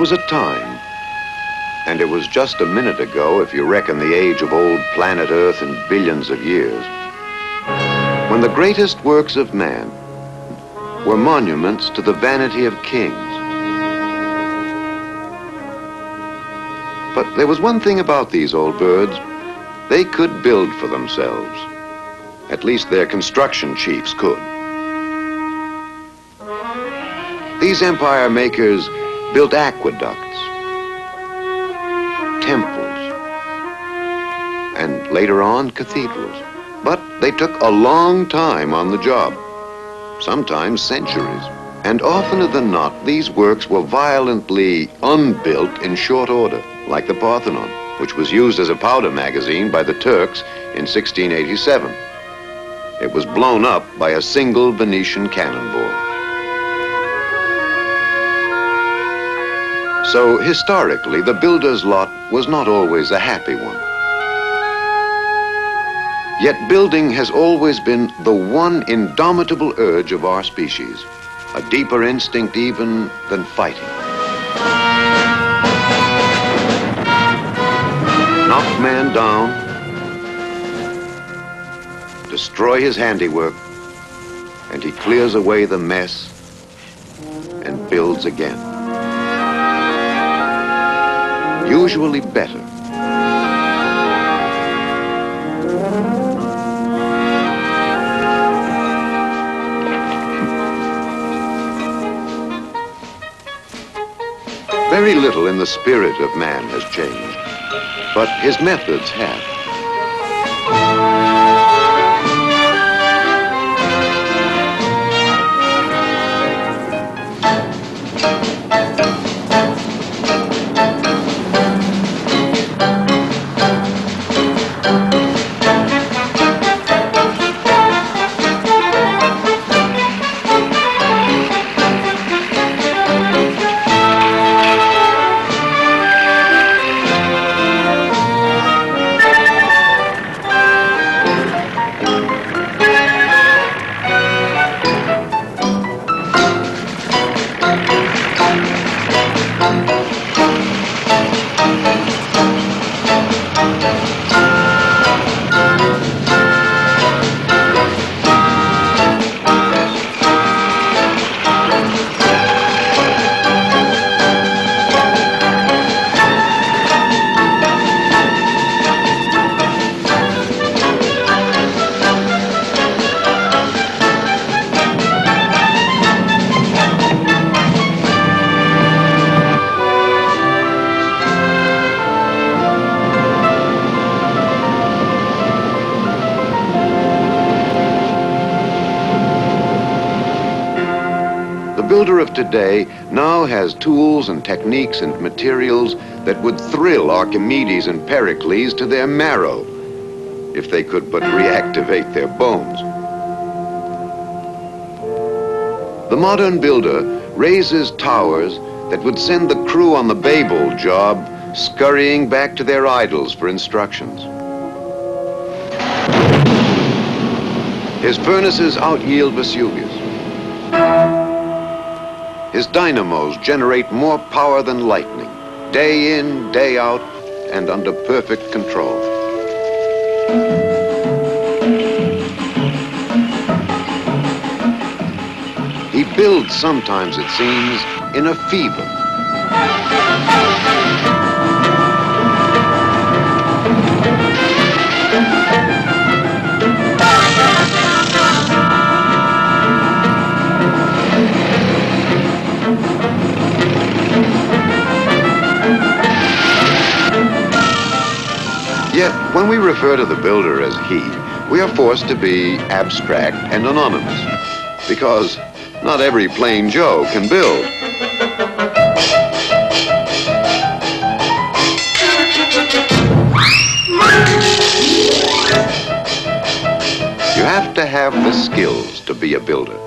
was a time, and it was just a minute ago if you reckon the age of old planet Earth in billions of years, when the greatest works of man were monuments to the vanity of kings. But there was one thing about these old birds. They could build for themselves. At least their construction chiefs could. These empire makers built aqueducts, temples, and later on cathedrals. But they took a long time on the job, sometimes centuries. And oftener than not, these works were violently unbuilt in short order, like the Parthenon, which was used as a powder magazine by the Turks in 1687. It was blown up by a single Venetian cannonball. So historically, the builder's lot was not always a happy one. Yet building has always been the one indomitable urge of our species, a deeper instinct even than fighting. Knock man down, destroy his handiwork, and he clears away the mess and builds again. Usually better. Very little in the spirit of man has changed, but his methods have. The builder of today now has tools and techniques and materials that would thrill Archimedes and Pericles to their marrow if they could but reactivate their bones. The modern builder raises towers that would send the crew on the Babel job scurrying back to their idols for instructions. His furnaces out-yield Vesuvius. His dynamos generate more power than lightning, day in, day out, and under perfect control. He builds sometimes, it seems, in a fever. Yet, when we refer to the builder as he, we are forced to be abstract and anonymous, because not every plain Joe can build. You have to have the skills to be a builder.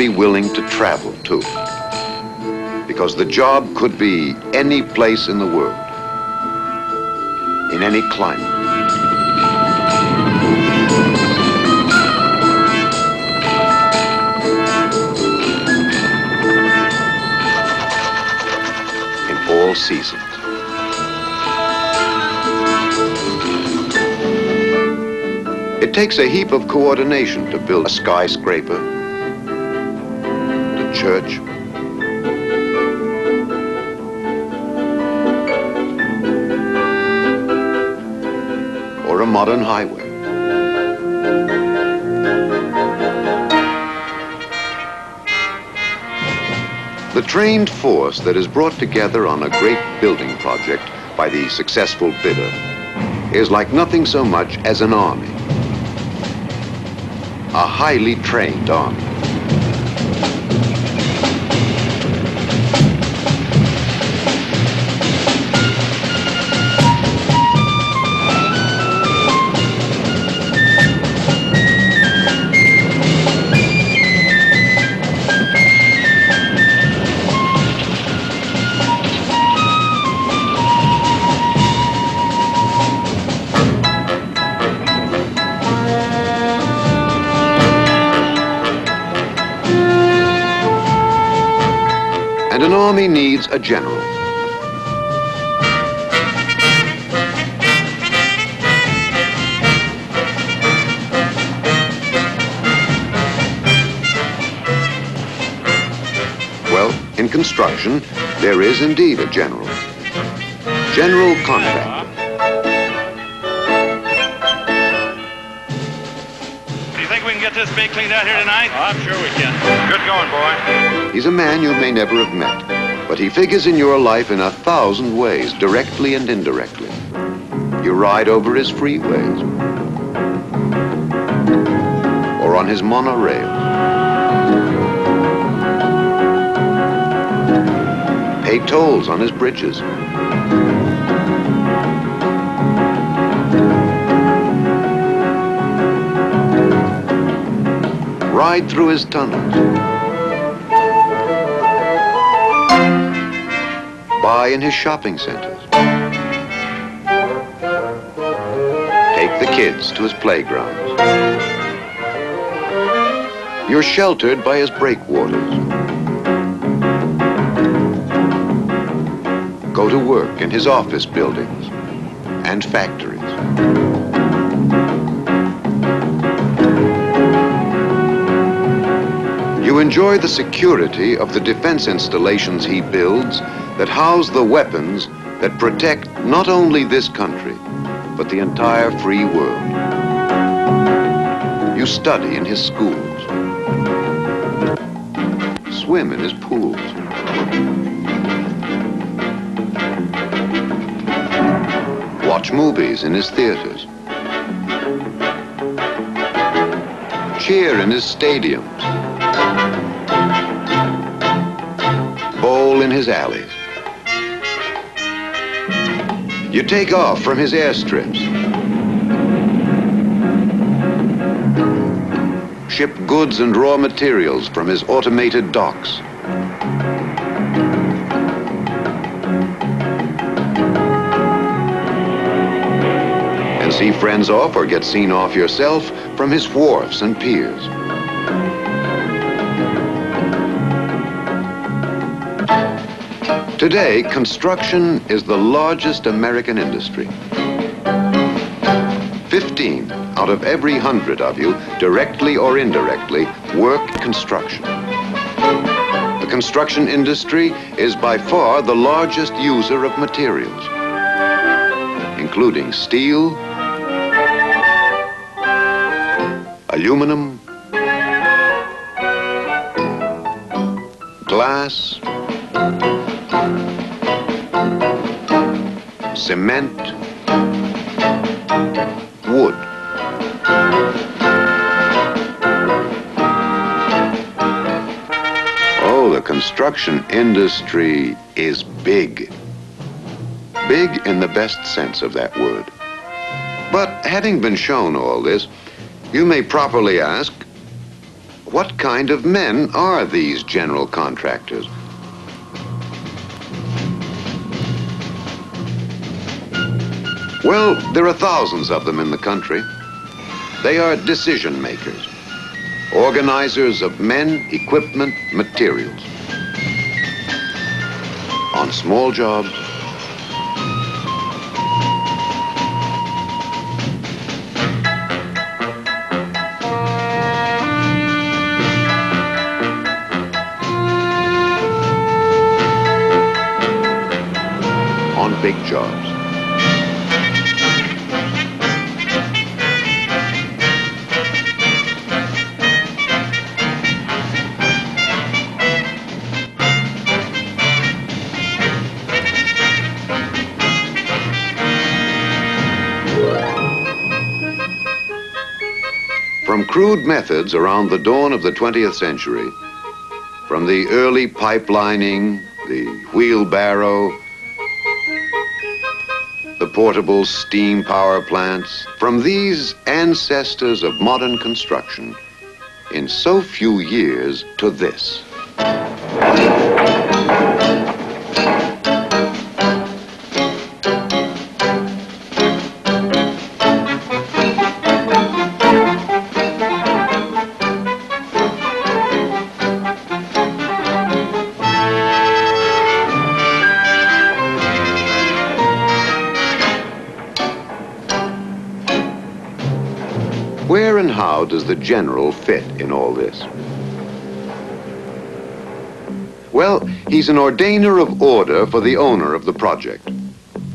be willing to travel too. Because the job could be any place in the world, in any climate. In all seasons. It takes a heap of coordination to build a skyscraper, a church, or a modern highway. The trained force that is brought together on a great building project by the successful bidder is like nothing so much as an army. A highly trained army. And an army needs a general. Well, in construction, there is indeed a general. General contractor. Do you think we can get this bay cleaned out here tonight? Oh, I'm sure we can. Good going, boy. He's a man you may never have met, but he figures in your life in 1,000 ways, directly and indirectly. You ride over his freeways, or on his monorail. Pay tolls on his bridges. Ride through his tunnels. Buy in his shopping centers. Take the kids to his playgrounds. You're sheltered by his breakwaters. Go to work in his office buildings and factories. You enjoy the security of the defense installations he builds that house the weapons that protect not only this country, but the entire free world. You study in his schools, swim in his pools, watch movies in his theaters, cheer in his stadiums, bowl in his alleys. You take off from his airstrips, ship goods and raw materials from his automated docks, and see friends off or get seen off yourself from his wharfs and piers. Today, construction is the largest American industry. 15 out of every 100 of you, directly or indirectly, work construction. The construction industry is by far the largest user of materials, including steel, aluminum, glass, cement, wood. Oh, the construction industry is big. Big in the best sense of that word. But having been shown all this, you may properly ask, what kind of men are these general contractors? Well, there are thousands of them in the country. They are decision makers, organizers of men, equipment, materials. On small jobs, on big jobs. From crude methods around the dawn of the 20th century, from the early pipelining, the wheelbarrow, the portable steam power plants, from these ancestors of modern construction, in so few years to this. Where and how does the general fit in all this? Well, he's an ordainer of order for the owner of the project,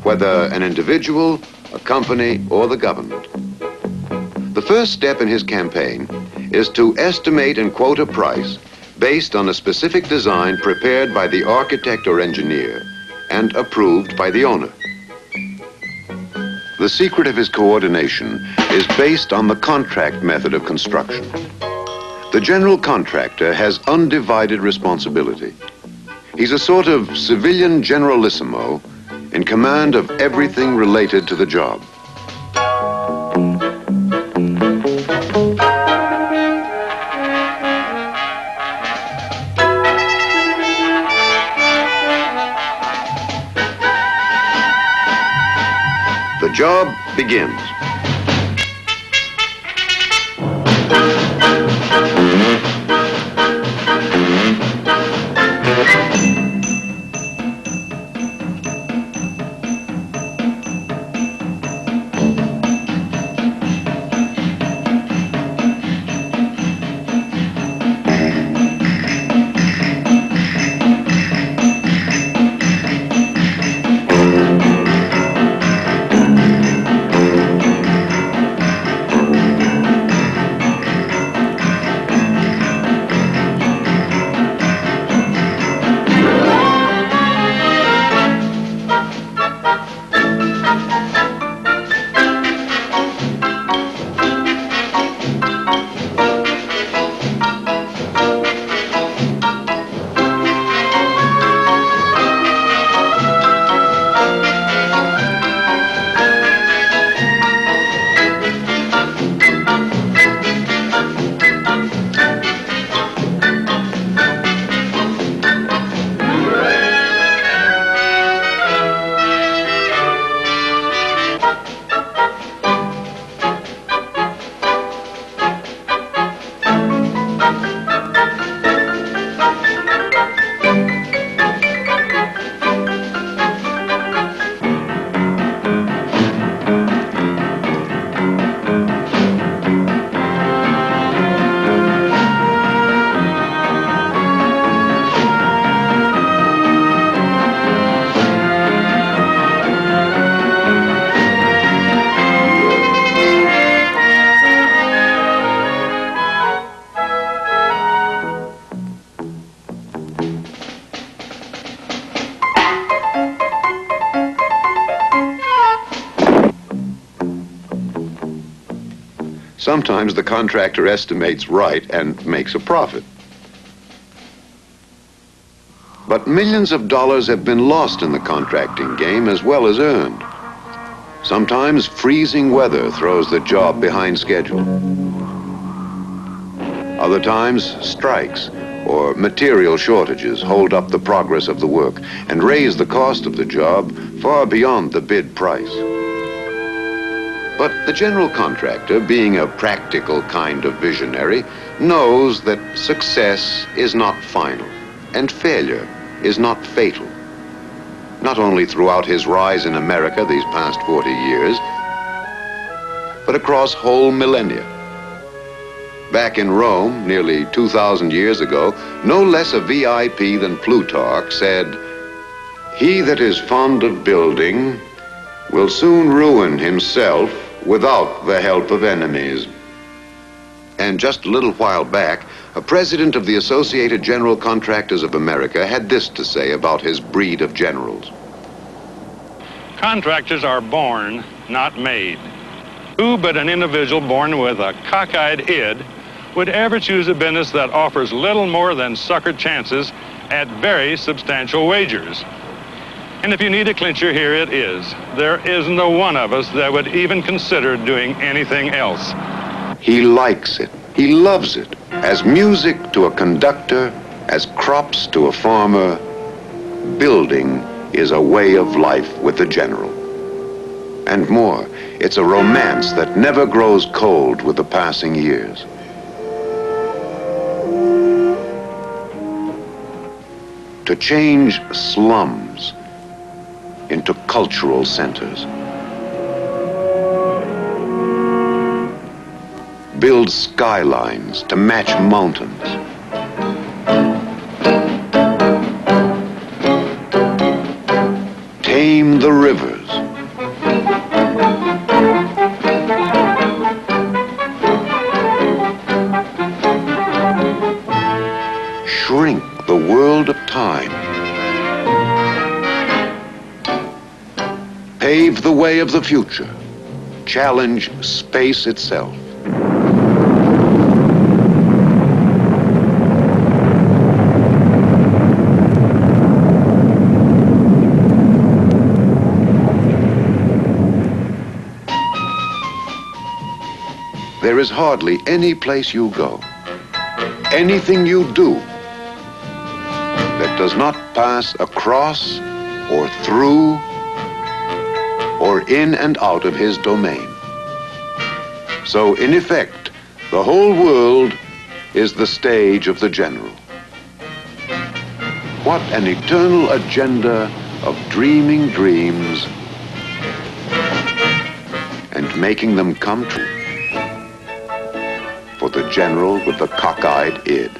whether an individual, a company, or the government. The first step in his campaign is to estimate and quote a price based on a specific design prepared by the architect or engineer and approved by the owner. The secret of his coordination is based on the contract method of construction. The general contractor has undivided responsibility. He's a sort of civilian generalissimo in command of everything related to the job. The job begins. Sometimes the contractor estimates right and makes a profit. But millions of dollars have been lost in the contracting game as well as earned. Sometimes freezing weather throws the job behind schedule. Other times, strikes or material shortages hold up the progress of the work and raise the cost of the job far beyond the bid price. But the general contractor, being a practical kind of visionary, knows that success is not final and failure is not fatal. Not only throughout his rise in America these past 40 years, but across whole millennia. Back in Rome, nearly 2,000 years ago, no less a VIP than Plutarch said, "He that is fond of building will soon ruin himself without the help of enemies." And just a little while back, a president of the Associated General Contractors of America had this to say about his breed of generals. Contractors are born, not made. Who but an individual born with a cockeyed id would ever choose a business that offers little more than sucker chances at very substantial wagers? And if you need a clincher, here it is. There isn't a one of us that would even consider doing anything else. He likes it. He loves it. As music to a conductor, as crops to a farmer, building is a way of life with the general. And more, it's a romance that never grows cold with the passing years. To change slums into cultural centers. Build skylines to match mountains. Tame the rivers. Shrink the world of time. Pave the way of the future. Challenge space itself. There is hardly any place you go, anything you do, that does not pass across or through or in and out of his domain. So, in effect, the whole world is the stage of the general. What an eternal agenda of dreaming dreams and making them come true for the general with the cockeyed id.